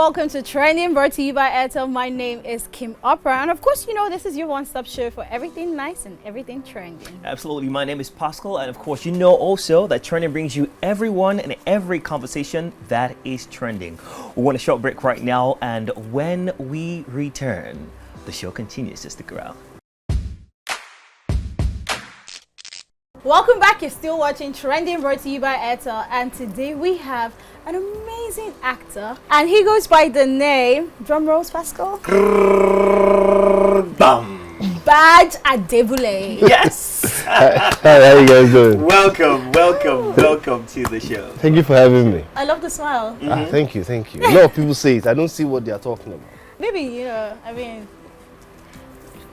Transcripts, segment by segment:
welcome to Trending, brought to you by Airtel. My name is Kim Opera, and of course, you know this is your one-stop shop for everything nice and everything trending. Absolutely. My name is Pascal, and of course, you know also that Trending brings you everyone and every conversation that is trending. We want a short break right now, and when we return, the show continues. So stick around. Welcome back. You're still watching Trending, brought to you by Airtel, and today we have an amazing actor, and he goes by the name, drum rolls, Pascal. Bam! BAAJ ADEBULE. Yes! How are you guys doing? Welcome to the show. Thank you for having me. I love the smile. Thank you. A lot of people say it. I don't see what they are talking about. Maybe,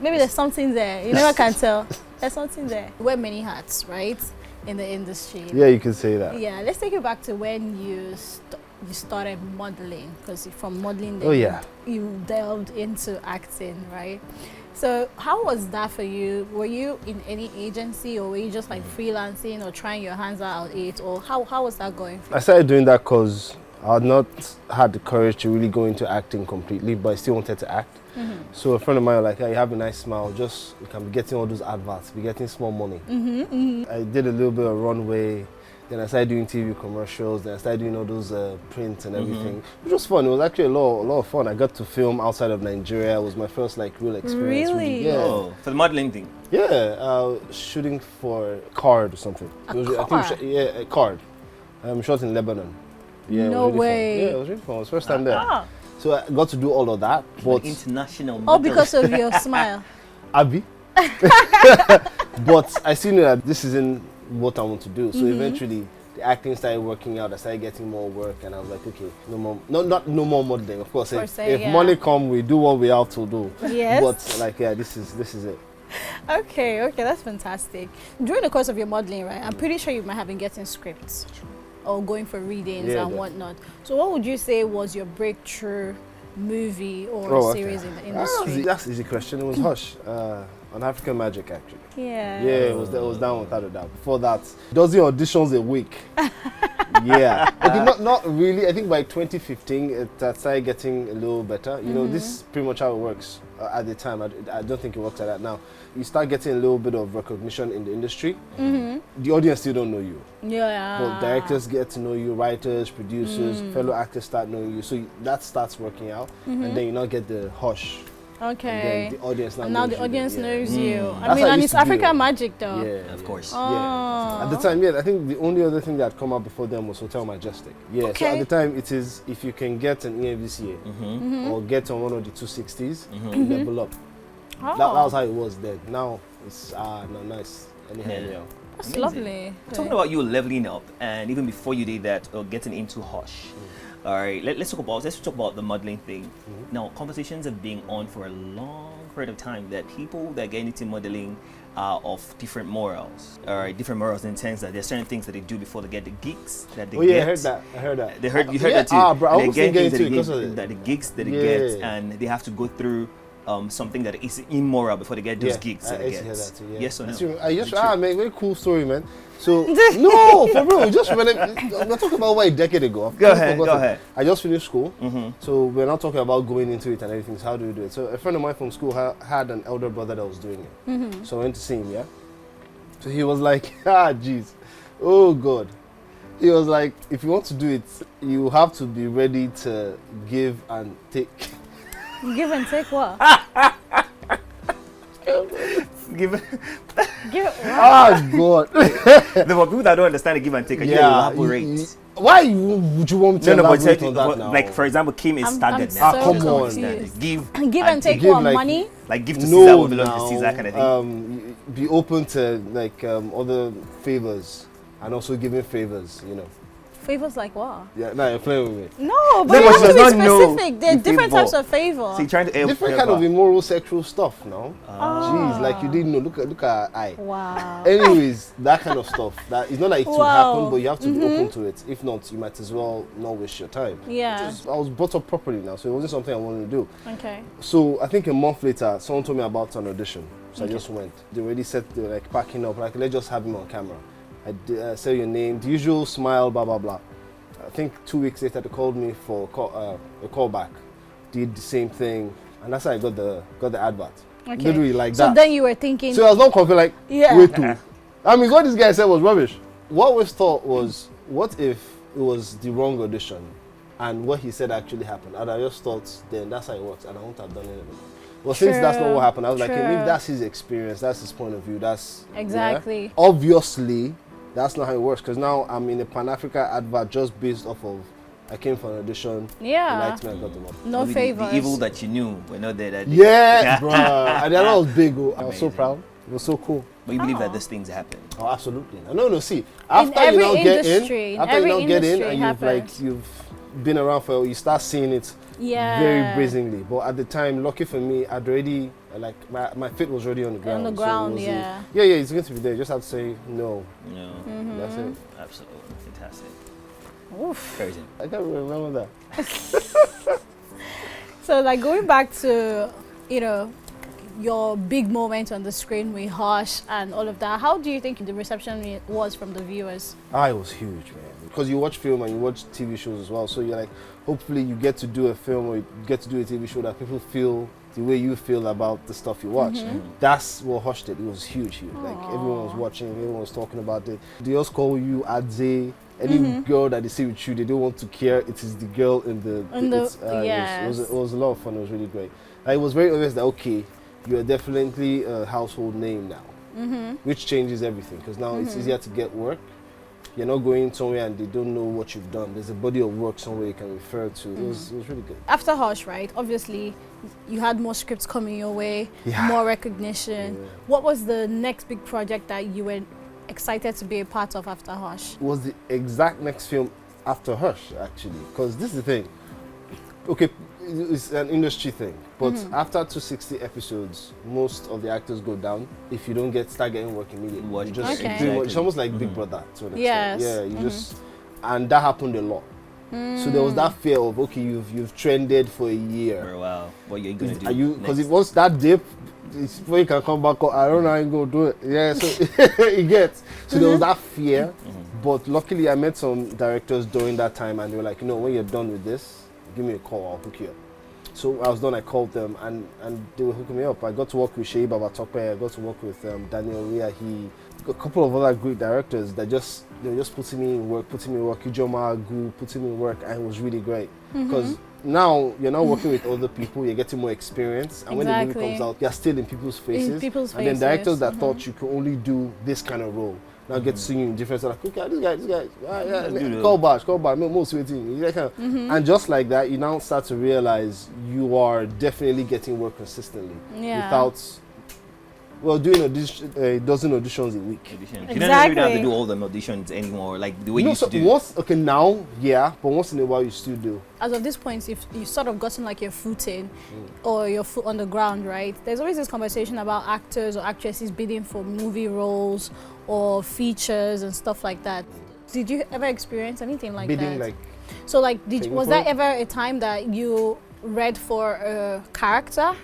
maybe there's something there. You never can tell. There's something there. You wear many hats, right? In the industry. Yeah, you can say that. Yeah, let's take it back to when you started modeling, because from modeling you delved into acting, right? So how was that for you? Were you in any agency, or were you just like freelancing or trying your hands out at it, or how was that going for you? I started doing that because I had not had the courage to really go into acting completely, but I still wanted to act. So a friend of mine was like, hey, you have a nice smile, just you can be getting all those adverts, be getting small money. I did a little bit of runway, then I started doing TV commercials, then I started doing all those prints and everything. It was fun. It was actually a lot of fun. I got to film outside of Nigeria. It was my first like real experience. Really? Yeah. Oh, for the modeling thing? Yeah, shooting for Card or something. A Card. Shot in Lebanon. Yeah, no really way. Fun. Yeah, it was really fun. It was first time there. So I got to do all of that. But international all because of your smile. Abby. But I still knew that this isn't what I want to do. So eventually the acting started working out. I started getting more work, and I was like, okay, no more, no more modeling. Of course, if money come, we do what we have to do. Yes. But like, yeah, this is it. Okay, that's fantastic. During the course of your modeling, right, I'm pretty sure you might have been getting scripts or going for readings and whatnot. So what would you say was your breakthrough movie or series in the industry? That's an easy question. It was Hush, on African Magic, actually. Yeah. Yeah, it was down without a doubt. Before that, dozen auditions a week. Yeah. Okay, not really. I think by 2015 it started getting a little better. You know, this is pretty much how it works at the time. I don't think it works like that now. You start getting a little bit of recognition in the industry. The audience still don't know you. Yeah. But directors get to know you, writers, producers, fellow actors start knowing you. So that starts working out, and then you now get the Hush. Okay. And then the audience knows you. I That's mean, how and it it's used to be, African Magic though. Yeah, of course. Yeah. At the time, I think the only other thing that had come out before them was Hotel Majestic. Yeah. Okay. So at the time, it is if you can get an EMVCA or get on one of the 260s, you level up. That was how it was then. Now it's nice. Anyhow. That's amazing. Lovely. Talking about you leveling up, and even before you did that, getting into Hush. All right, let's talk about the modeling thing. Now, conversations have been on for a long period of time that people that get into modeling are of different morals. All right, different morals in the sense that there's certain things that they do before they get the gigs that they get. I heard that. You heard that too. Bro, I was getting into it because of the gigs that they get, and they have to go through something that is immoral before they get those gigs that they get. Hear that too, Yes or no? Man, very cool story, man. So no, for real, we're talking about a decade ago. Go ahead. I just finished school, so we're not talking about going into it and everything. So how do we do it? So a friend of mine from school had an elder brother that was doing it. So I went to see him. Yeah. So he was like, jeez, oh God. He was like, if you want to do it, you have to be ready to give and take. Give and take what? Give. Oh God! There were people that don't understand the give and take. Elaborate. Why would you want me to elaborate on that now? Like for example, Kim is started now. now. Come on. Give and take what? Money? Like give to Caesar what belongs to Caesar, kind of thing. Be open to like other favors and also giving favors. You know. Favors like what? Yeah, you're playing with me. No, but you have to be specific. There are different types of favor. So you're trying to different kind of immoral sexual stuff now. Jeez, like you didn't know. Look at her eye. Wow. Anyways, that kind of stuff. That it's not like it will happen, but you have to be open to it. If not, you might as well not waste your time. Yeah. I was brought up properly now, so it wasn't something I wanted to do. Okay. So I think a month later, someone told me about an audition. So I just went. They were like packing up. Like let's just have him on camera. I say your name, the usual smile, blah blah blah. think 2 weeks later they called me for a callback. Did the same thing, and that's how I got the advert. Okay. Literally like so that. So then you were thinking. So I was not confident, like, yeah. wait to. I mean, what this guy said was rubbish. What we thought was, what if it was the wrong audition, and what he said actually happened? And I just thought, then that's how it works, and I wouldn't have done anything. Well, since that's not what happened, I was like, hey, maybe that's his experience, that's his point of view, that's... Exactly. Yeah. Obviously, that's not how it works, because now I'm in a Pan-Africa advert just based off of, I came for an audition, yeah. they liked me, I got them up. No favors. The evil that you knew were not there that day. Yeah, bro. And that was big. I was so proud. It was so cool. But you believe that these things happen? Oh, absolutely. No, see, after you now get in, and you've been around for a while, you start seeing it very brazenly. But at the time, lucky for me, I'd already, like, my feet was already on the ground. On the ground, so yeah. It's going to be there. You just have to say no. No. That's it. Absolutely. Fantastic. Oof. Crazy. I can't remember that. So, like, going back to, you know, your big moment on the screen with Hush and all of that, how do you think the reception was from the viewers? It was huge, man. Because you watch film and you watch TV shows as well. So you're like, hopefully you get to do a film or you get to do a TV show that people feel the way you feel about the stuff you watch. That's what Hush did. It was huge. Like, everyone was watching, everyone was talking about it. They also call you Adze. Any girl that they see with you, they don't want to care. It is the girl in the it was a lot of fun. It was really great. It was very obvious that, okay, you are definitely a household name now, which changes everything, because now it's easier to get work. You're not going somewhere and they don't know what you've done. There's a body of work somewhere you can refer to. It was really good. After Hush, right, obviously you had more scripts coming your way, more recognition. Yeah. What was the next big project that you were excited to be a part of after Hush? It was the exact next film after Hush, actually, because this is the thing. Okay, it's an industry thing, but after 260 episodes, most of the actors go down if you don't start getting work immediately. Well, it's almost like Big Brother to an extent. Yes. Yeah, you just, and that happened a lot. So there was that fear of, okay, you've trended for a year. Oh, wow, what are you gonna do? Are you, because it was that dip, it's before you can come back. I don't know how you gonna do it. Yeah, so it gets. So there was that fear, but luckily I met some directors during that time, and they were like, you know, when you're done with this, give me a call, I'll hook you up. So I was done, I called them, and they were hooking me up. I got to work with Shea Babatokpe, I got to work with Daniel Riahi, a couple of other great directors that they were just putting me in work, Ijoma Agu, putting me in work, and it was really great. Because now you're not working with other people, you're getting more experience, and when the movie comes out, you're still in people's faces. And then directors that thought you could only do this kind of role now get to see you in different stuff, like, okay, this guy, call back, most waiting. And just like that, you now start to realize you are definitely getting work consistently without, doing a dozen auditions a week. You don't really have to do all the auditions anymore, like the way you used to do. But once in a while you still do. As of this point, if you sort of gotten like your footing or your foot on the ground, right, there's always this conversation about actors or actresses bidding for movie roles or features and stuff like that. Did you ever experience anything like bidding, that? like, so like, was there ever a time that you read for a character,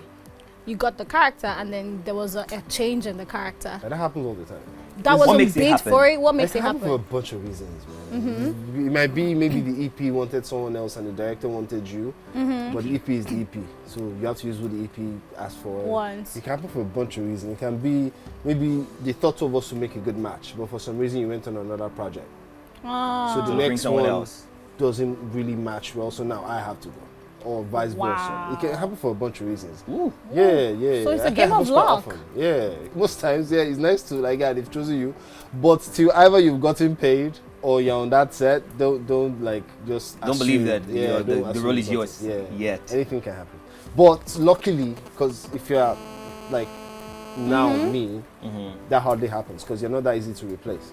you got the character, and then there was a change in the character? That happens all the time. That was a bid for it? What makes it happen? For a bunch of reasons, man. It might be maybe the EP wanted someone else and the director wanted you, but the EP is the EP, so you have to use what the EP asked for. Once. It can happen for a bunch of reasons. It can be maybe they thought two of us to make a good match, but for some reason you went on another project. So the next one doesn't really match well, so now I have to go. Or vice versa. It can happen for a bunch of reasons. Yeah. So it's a game of luck. Yeah, most times, it's nice to, like, they've chosen you, but till either you've gotten paid or you're on that set, don't like just don't believe that the role is yours. Yet anything can happen. But luckily, because if you're like now me, that hardly happens because you're not that easy to replace.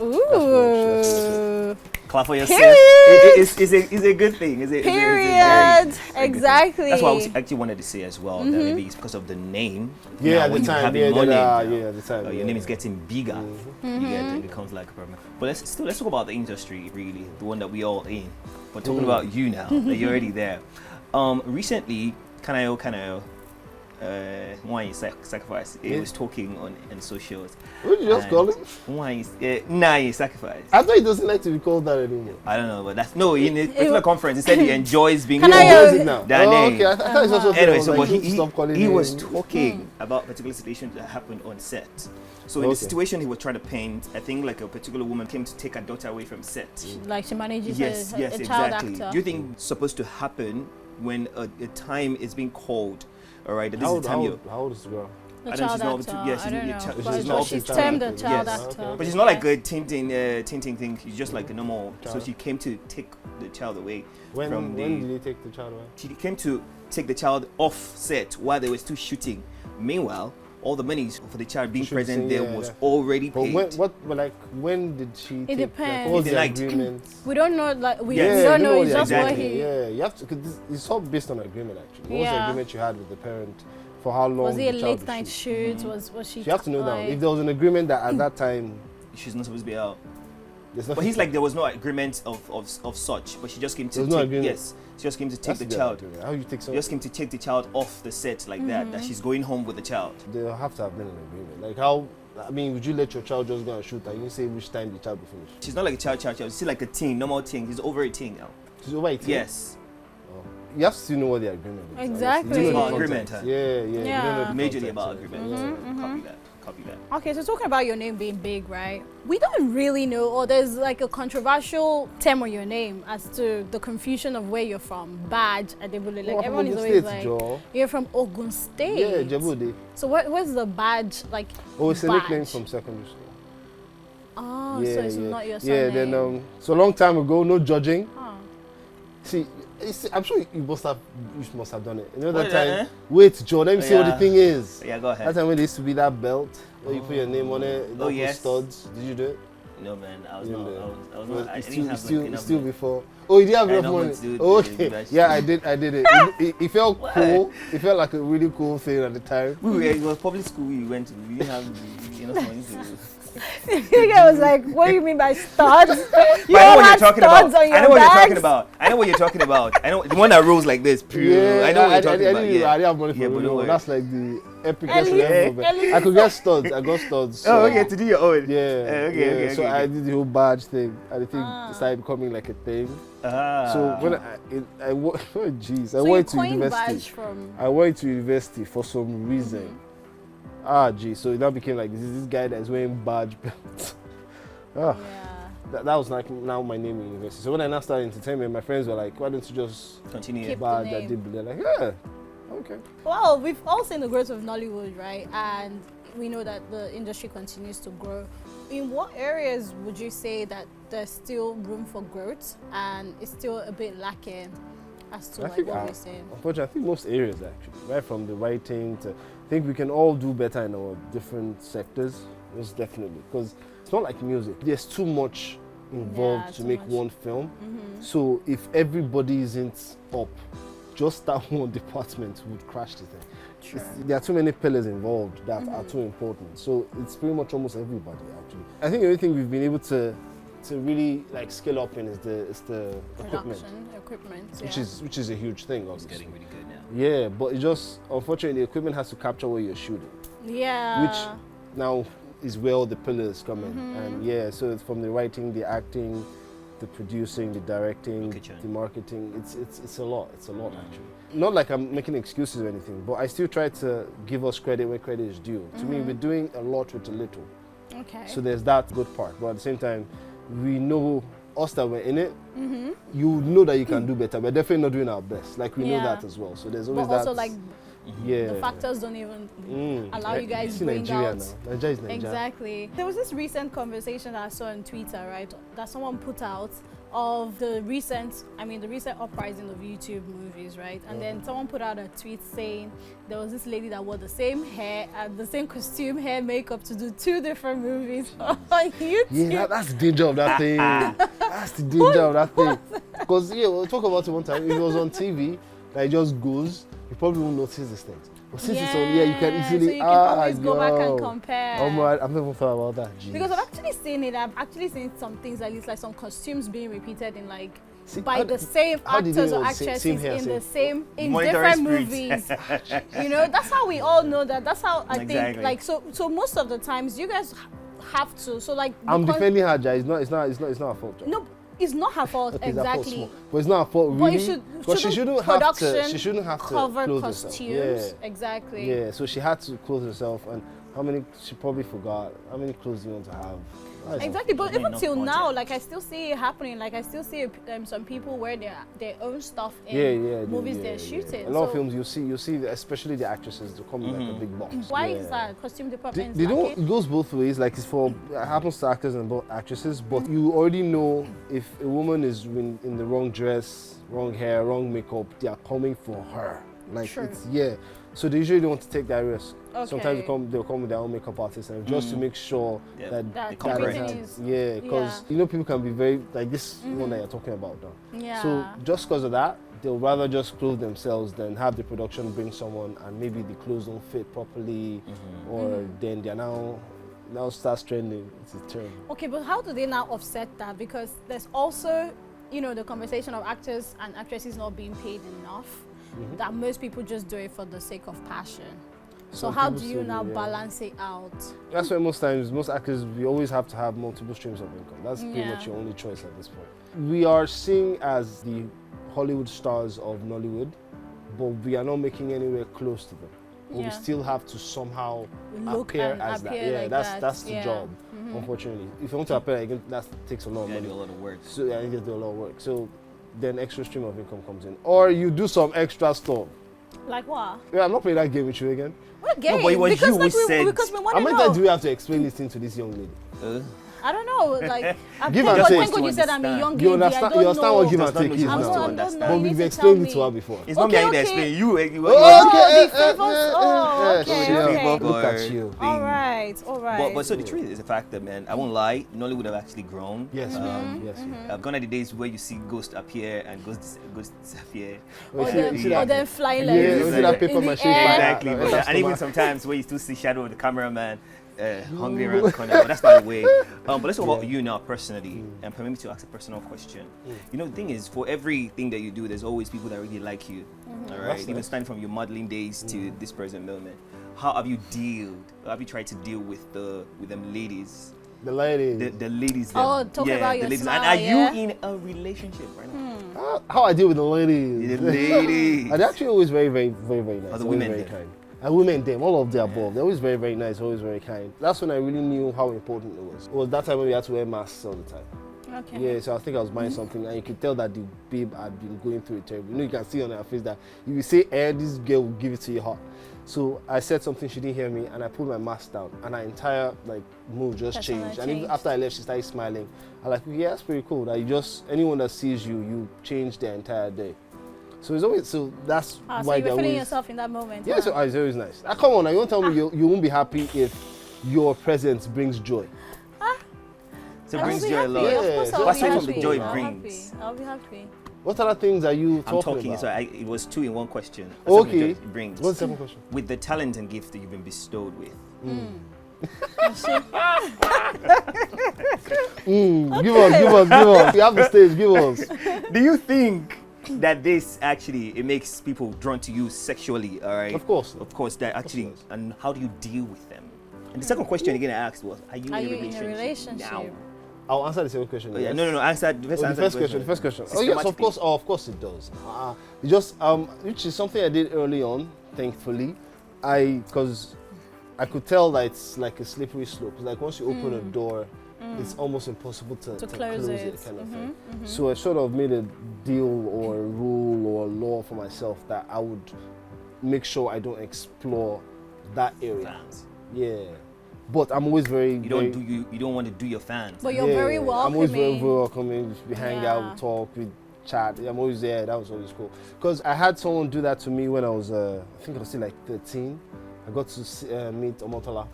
Ooh. Clap for yourself. It's a good thing. Period. Exactly. That's what I actually wanted to say as well. That maybe it's because of the name. Yeah, at the time. At the time. Your name is getting bigger. It becomes like a problem. But let's talk about the industry, really, the one that we all in. But talking about you now, that you're already there. Recently, can I One is sacrifice. He was talking on socials. What did you just call him? One is sacrifice. I thought he doesn't like to be called that anymore. I don't know, but that's no. In a particular conference, he said he enjoys being Can called. I, What is it now? That name. Okay. I thought it's also Anyway, was so like, but stop calling he him. was talking about particular situations that happened on set. So in the situation he was trying to paint, I think like a particular woman came to take her daughter away from set. Like she manages Yes, a child exactly. actor. Do you think it's supposed to happen when a time is being called? All right, this How is the time you. old is the girl? The I don't know, child she's not actor. up to- yes, I don't she's- know. she's But not up she's to termed a child child actor. actor. Okay. But she's not like a tinting thing. She's just like a normal. So Child. she came to take the child away When from did the. he take the child away? She came to take the child off set while they were still shooting. Meanwhile, all the money for the child being Shooting, present there yeah, was yeah. already But paid. when did she take depends. like, all It's the like- agreements? We don't know, like, we Yes. don't know. you It's the just what exactly. he. Yeah, you have to, because it's all based on agreement actually. What was the Yeah. agreement you had with the parent for how long Was it a the child late would night shoot? shoot? Was she? You have to know that. like- If there was an agreement that at that time, She's not supposed to be out. there's But nothing. he's like there was no agreement of such. But she just came to There was no take. agreement. Yes, she just came to take That's the the child. agreement. How you take She someone? just came to take the child off the set like that. That she's going home with the child. They'll have to have been an agreement. Like how? I mean, would you let your child just go and shoot and you say which time the child will finish? She's not like a child. She's like a teen, normal teen. He's over 18 now. She's over 18. Yes. Oh. You have to still know what the agreement is. Exactly. You It's know about the agreement, context. huh? Yeah, yeah. Yeah. You don't know the Majorly context, about so- agreement. yeah. Copy that. Copy that. Okay, so talking about your name being big, right? We don't really know, or there's like a controversial term on your name as to the confusion of where you're from. BAAJ, ADEBULE, like Oh, everyone is Ogun always State, like, Joe. you're from Ogun State. Yeah, Djibouti. So where's the BAAJ, like, Oh, it's a badge? nickname from secondary school. Oh, so it's not your Yeah, surname. then so a long time ago, no judging. Oh. See, I'm sure you must have done it. You know that Wait, time. Wait, Joe, let me see what the Yeah. thing is. Yeah, go That ahead. time when there used to be that belt where you put your name on it, Oh, put yes. studs. Did you do it? No man, I was You not. didn't do it. I was not. I It's didn't have still, like enough. still money. before. Oh, you didn't have I enough know money. what to do Oh, to okay. that Yeah, shit. I did it. It felt What? cool. It felt like a really cool thing at the time. It was public school we went to. We didn't have enough money to. The guy was like, what do you mean by studs? You But I know all what had you're talking studs about. on your I know what you're bags? talking about. I know what you're talking about. I know the one that rolls like this. Yeah, I know what you're talking I about. didn't Yeah. have money for Yeah, but it. don't worry. That's like the epicest Ellie, level. Ellie. I could get studs. I got studs. so- Oh, okay. To do your own. Yeah. Okay. So I did the whole badge thing, and the thing started becoming like a thing. Ah. So when I oh jeez, I So you went to coined university. BAAJ from... I went to university for some reason. So it now became like this guy that's wearing badge belt. Yeah. That was like now my name in university. So when I now started entertainment, my friends were like, "Why don't you just Continue. Keep- badge the that name. did?" They're like, "Yeah, okay." Well, we've all seen the growth of Nollywood, right? And we know that the industry continues to grow. In what areas would you say that there's still room for growth and it's still a bit lacking as to I like think, what we're saying? unfortunately, I think most areas actually, right from the writing to, I think we can all do better in our different sectors, most definitely, because it's not like music. There's too much involved Yeah, to too make much. one film. So if everybody isn't up, just that one department would crash the thing. Sure. There are too many pillars involved that are too important. So it's pretty much almost everybody actually. I think the only thing we've been able to really like scale up in is the equipment, Equipment, which is a huge thing. It's Obviously. getting really good now. Yeah, but it just unfortunately the equipment has to capture what you're shooting, yeah. which now is where all the pillars come in. And yeah, so it's from the writing, the acting, the producing, the directing, Kitchen. the marketing. It's a lot. It's a lot actually. Not like I'm making excuses or anything, but I still try to give us credit where credit is due. To me, we're doing a lot with a little. Okay. So there's that good part, but at the same time, we know us that we're in it. You know that you can do better. We're definitely not doing our best. Like we know Yeah. that as well. So there's always but also that. like yeah. the factors don't even allow you guys See bring Nigeria out. now. Nigeria is Nigeria. Exactly. There was this recent conversation that I saw on Twitter, right, that someone put out of the recent uprising of YouTube movies, right? And then someone put out a tweet saying there was this lady that wore the same hair and the same costume, hair, makeup to do 2 different movies on YouTube. Yeah, that's the danger of that thing. That's the danger of that thing. Because we'll talk about it one time. If it was on TV, that it just goes, you probably won't notice these things. But since it's on here, you can easily so you can always go back and compare. Oh my, I've never thought about that. Jeez. Because I've actually seen it. I've actually seen some things, at least like some costumes being repeated in like by the same actors or actresses in different movies. You know, that's how we all know that. That's how I think. Like so most of the times you guys have to. So like I'm defending her, Jai. It's not her fault. No, it's not her fault exactly. But it's not her fault really. But she shouldn't have to cover clothe costumes. herself. Yeah. Exactly. Yeah, so she had to clothe herself, and she probably forgot how many clothes do you want to have. Exactly, but even till now, like I still see it happening. Like I still see some people wear their own stuff in movies they're shooting. A lot of films you see, especially the actresses, they come in like a big box. Why is that? Costume department. They don't. It goes both ways. Like it happens to actors and actresses, but you already know if a woman is in the wrong dress, wrong hair, wrong makeup, they are coming for her. Like so they usually don't want to take that risk. Okay. Sometimes they'll come with their own makeup artist, and just to make sure that because you know people can be very like this one that you're talking about now. Yeah. So just because of that, they'll rather just clothe themselves than have the production bring someone and maybe the clothes don't fit properly, or then they're now starts trending. It's a trend. Okay, but how do they now offset that? Because there's also, you know, the conversation of actors and actresses not being paid enough. That most people just do it for the sake of passion. So how do you now balance it out? That's why most actors, we always have to have multiple streams of income. That's pretty much your only choice at this point. We are seen as the Hollywood stars of Nollywood, but we are not making anywhere close to them. But we still have to somehow appear as that. Yeah, that's the job. Unfortunately, if you want to appear again, that takes a lot of money. Do a lot of work. So you need to do a lot of work. So then extra stream of income comes in, or you do some extra stuff. Like what? Yeah, I'm not playing that game with you again. What game? No, but it was because you who said. Because we want How to many know. times do we have to explain this thing to this young lady? I don't know. Like, Give and take. Thank God you said I'm a young lady. You understand what give and take is now? But we've explained it to her before. It's not me I explain. You. Okay. Look at you. All right. But so the truth is the fact that, man, I won't lie, Nollywood have actually grown. Yes. I've gone at the days where you see ghosts appear and ghosts disappear. Or then flying like Exactly. And even sometimes where you still see shadow of the cameraman hungry around the corner. But that's not the way. But let's talk about you now personally, and permit me to ask a personal question. You know, the thing is, for everything that you do, there's always people that really like you. All right, even starting from your modeling days to this present moment. How have you tried to deal with them ladies? The ladies. The ladies. Talk about your smile. And are you in a relationship right now? How I deal with the ladies? The ladies. They're actually always very, very, very, very nice. Are the women very kind. And women, them, all of the above. They're always very, very nice, always very kind. That's when I really knew how important it was. It was that time when we had to wear masks all the time. Okay. Yeah, so I think I was buying something, and you could tell that the babe had been going through it terribly. You know, you can see on her face that if you say, this girl will give it to you hot. So I said something, she didn't hear me, and I pulled my mask down, and her entire mood just changed. And even after I left, she started smiling. I'm like, yeah, that's pretty cool. That anyone that sees you, you change their entire day. So it's always that's why so you were feeling yourself in that moment. Yeah, so it's always nice. Come on, now, you won't tell me you won't be happy if your presence brings joy. So it brings joy a lot. Yeah, aside from the joy it brings, I'll be happy. What other things are you talking about? So it was 2 in 1 question. Okay. It brings. What's the second question? With the talent and gift that you've been bestowed with. Give us. You have the stage, give us. Do you think that this actually, it makes people drawn to you sexually, all right? Of course, that actually, and how do you deal with them? And the second question again I asked was, are you in a relationship now? I'll answer the second question. Oh, yeah. No. Answer the first question. Oh yes, of course. Of course it does. It just which is something I did early on. Thankfully, because I could tell that it's like a slippery slope. It's like once you open a door, it's almost impossible to close it kind of thing. So I sort of made a deal or a rule or a law for myself that I would make sure I don't explore that area. Fans. Yeah. But I'm always very. You don't want to do your fans. But you're very welcoming. I'm always very welcoming. We hang out, we talk, we chat. I'm always there. That was always cool. Because I had someone do that to me when I was, I think I was still like 13. I got to meet Omotola,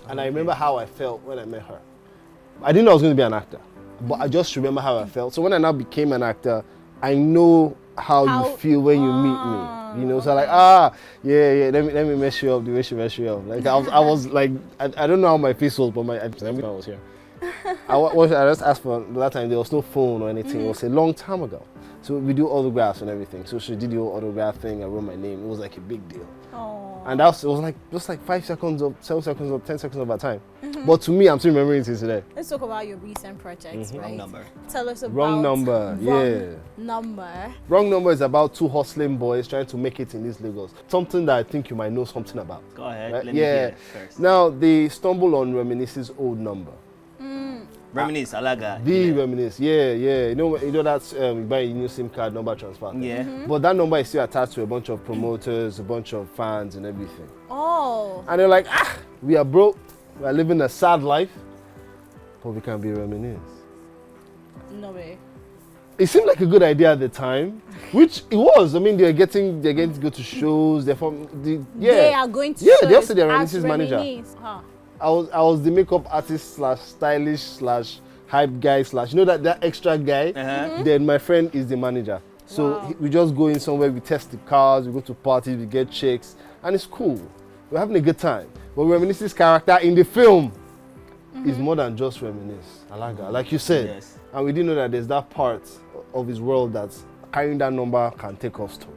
and I remember how I felt when I met her. I didn't know I was going to be an actor, but I just remember how I felt. So when I now became an actor, I know how you feel when you meet me. You know, so like, let me mess you up the way she messed you up. Like I was like, I don't know how my face was, but I was here. I just asked for that time. There was no phone or anything. It was a long time ago. So we do autographs and everything. So she did the whole autograph thing. I wrote my name. It was like a big deal. Oh. And it was like just like 5 seconds of 7 seconds of 10 seconds of our time. But to me, I'm still remembering it today. Let's talk about your recent projects, right? Wrong number. Tell us about Wrong number. Number. Wrong number is about 2 hustling boys trying to make it in this Lagos. Something that I think you might know something about. Go ahead. Right? Let me hear it first. Now they stumble on Reminisce's old number. Reminisce, Alaga. The Reminisce, yeah. You know that's you buy a new SIM card number transfer. Yeah. But that number is still attached to a bunch of promoters, a bunch of fans, and everything. Oh. And they're like, we are broke, we are living a sad life, but we can be Reminisce. No way. It seemed like a good idea at the time, which it was. I mean, they're getting to go to shows. They are going to. Yeah, shows they also they're as Reminisce's manager. Reminisce. Huh. I was the makeup artist / stylish / hype guy / that extra guy. Then my friend is the manager. So we just go in somewhere, we test the cars, we go to parties, we get chicks, and it's cool. We're having a good time. But Reminisce's character in the film is more than just Reminisce. Alaga, like you said. Yes. And we didn't know that there's that part of his world that's carrying that number can take us to.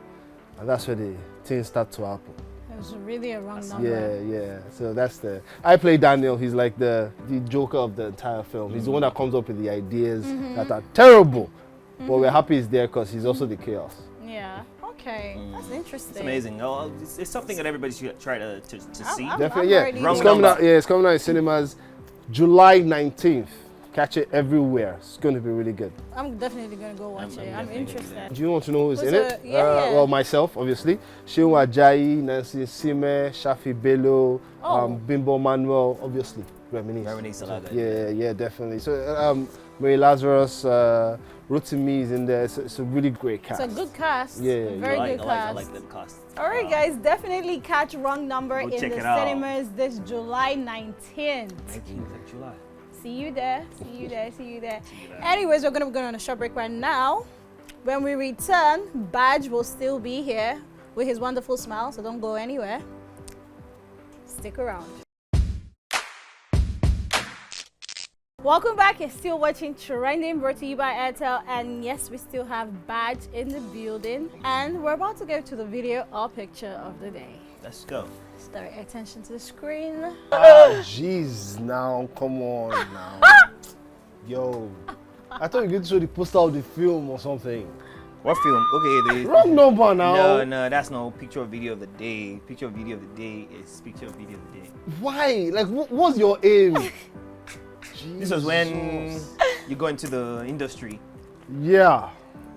And that's where the things start to happen. It was really a wrong number. Yeah. So that's I play Daniel. He's like the joker of the entire film. He's the one that comes up with the ideas that are terrible. But we're happy he's there because he's also the chaos. Yeah. Okay. That's interesting. It's amazing. Oh, it's something that everybody should try to see. Definitely, yeah. already- It's coming out. Yeah, it's coming out in cinemas, July 19th. Catch it everywhere. It's going to be really good. I'm definitely going to go watch it. I'm interested. Do you want to know who's in Who's it? yeah. Well, myself, obviously. Shewa Ajayi, Nancy Sime, Shafi Bello, Bimbo Manuel, obviously. Reminisce. Yeah, definitely. So, Mary Lazarus, Rotimi is in there. It's a really great cast. It's a good cast. Yeah, Very good cast. I like the cast. All right, guys, definitely catch Wrong Number in the check it out. cinemas this July 19th. 19th of July. See you there. Anyways, we're going to go on a short break right now. When we return, BAAJ will still be here with his wonderful smile, so don't go anywhere. Stick around. Welcome back. You're still watching Trending, brought to you by Airtel. And yes, we still have BAAJ in the building. And we're about to go to the video or picture of the day. Let's go. Just direct attention to the screen. Jeez, now, come on now. Yo, I thought you were going to show the poster of the film or something. What film? Okay, Wrong number now. No, that's no picture or video of the day. Picture or video of the day is picture or video of the day. Why? Like, what's your aim? This was when you go into the industry. Yeah,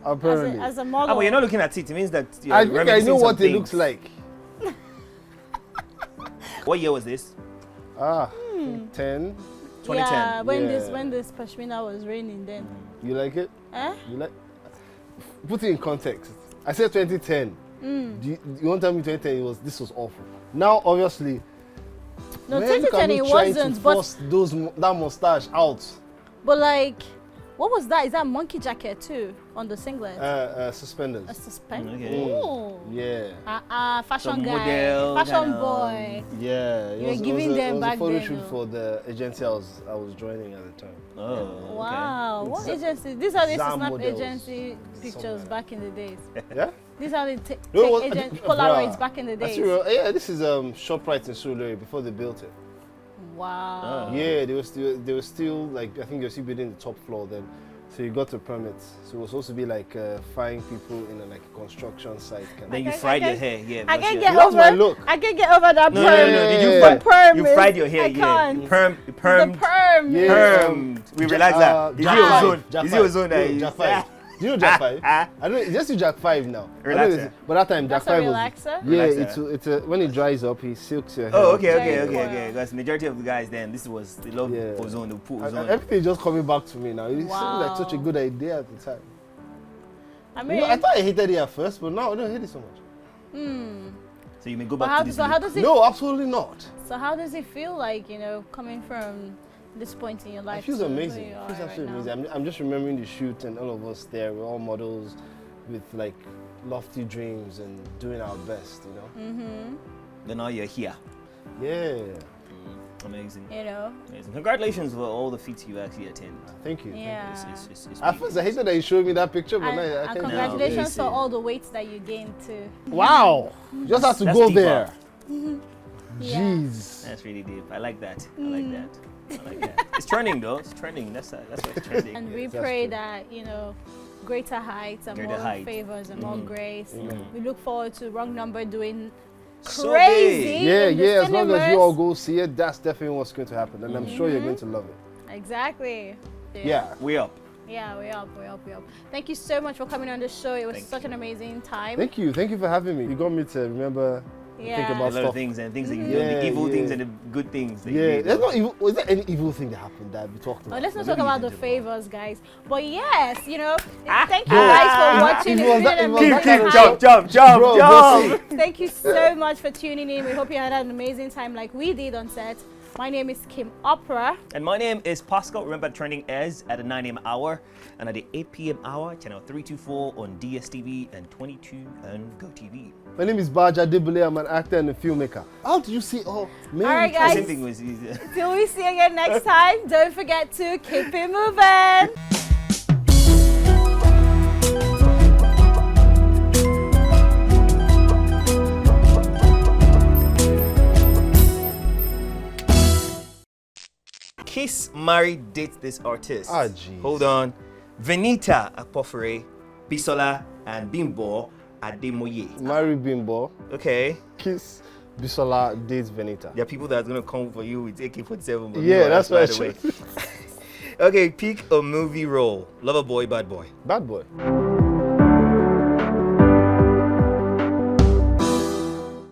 apparently. As a model. But you're not looking at it. It means that you're I think I know what it things. looks like. What year was this? 10. 2010. Yeah, when Yeah. this pashmina was raining then. You like it? Eh? You like? Put it in context. I said 2010. Do you want to tell me 2010 this was awful? Now, obviously, No, where look at 2010 me it trying wasn't, to but force that mustache out. like, what was that? Is that monkey jacket too on the singlet? Suspenders. A suspend. Okay. Oh. Yeah. Fashion Some guy, model, fashion kind of- boy. Yeah. You were giving them back it was a photo then, shoot though. for the agency I was joining at the time. Oh, okay. Wow, what agency? These are the Zam snap models. agency pictures Somewhere. back in the days. Yeah. These are the take No, it was- agent bruh, Polaroids back in the days. Yeah, this is ShopRite in Surulere before they built it. Wow. Yeah, they were still like, I think they were still building the top floor then. So you got a permit. So it was supposed to be like frying people in a construction site. Then you Okay, fried okay. your hair. Yeah. I because can you're- get That's my over. look. I can get over that No, perm. Did you Yeah. fry? The perm You is- fried your hair. I Yeah. can't. Perm. The perm. Yeah. is- Perm. We realize that. Is it Jack your five, zone? Jack Is it your five. zone? No, Jack 5. Do you know Jack 5? I don't. It's just Jack 5 now. I don't know Relaxer. but that time Jack That's a 5 was. relaxer. Yeah, Relaxer. it's a when it dries up, he silks your hair. Oh, okay. Very cool. Because majority of the guys then, this was the love Yeah. ozone, the pool And ozone. everything is just coming back to me now. It seemed like such a Wow. good idea at the time. I You mean, know, I thought I hated it at first, but now I don't hate it so much. So you may go but back to this. so how does it? No, absolutely not. So how does it feel like, coming from this point in your life? It feels to where amazing. you It are feels right absolutely now? amazing. I'm just remembering the shoot and all of us there. We're all models with like lofty dreams and doing our best, Mm-hmm. Then now you're here. Yeah. Amazing. You know. Amazing. Congratulations for all the feats you actually attend. Thank you. Yeah. It's At first, I hated that you showed me that picture, but And, now I and can't. congratulations for all the weights that you gained too. Wow! Just have to That's go deeper. there. Yeah. Jeez. That's really deep. I like that. I like that. I like that. It's trending though. It's trending. That's why it's trending. And we That's pray true. that, you know, greater heights and Greater more height. favors and more grace. Amen. We look forward to Wrong Number doing So crazy. Yeah, in the yeah. As long as you all cinemas. go see it, that's definitely what's going to happen, and I'm sure you're going to love it. Exactly. Yeah. We up. Yeah, we up. Thank you so much for coming on the show. It was Thank such an amazing time. Thank you for having me. You got me to remember. Think Yeah. A about lot of stuff. things and things that you do, Yeah, the evil yeah. things and the good things. That you Yeah, do. there's not evil. Was there any evil thing that happened that we talked about? Let's not Well, talk about maybe the you did favors, guys. But yes, you know, Ah. thank you guys for watching. It It's was been that- an it was that amazing kind of time. jump, Bro, jump. Thank you so much for tuning in. We hope you had an amazing time like we did on set. My name is Kim Opera. And my name is Pascal. Remember, trending airs at the 9 a.m. hour and at the 8 p.m. hour, channel 324 on DSTV and 22 on GoTV. My name is BAAJ ADEBULE. I'm an actor and a filmmaker. How do you see? Oh, man. All right, The guys. same thing was easier. Till we see you again next time, don't forget to keep it moving. Kiss, marry, date this artist. Ah, jeez. Hold on. Venita Akpofure, Bisola, and Bimbo Ademoye. Marry Bimbo. Okay. Kiss Bisola dates Venita. There are people that are going to come for you with AK-47. but Yeah, no, that's by what the I way. Okay, pick a movie role. Lover boy, bad boy. Bad boy.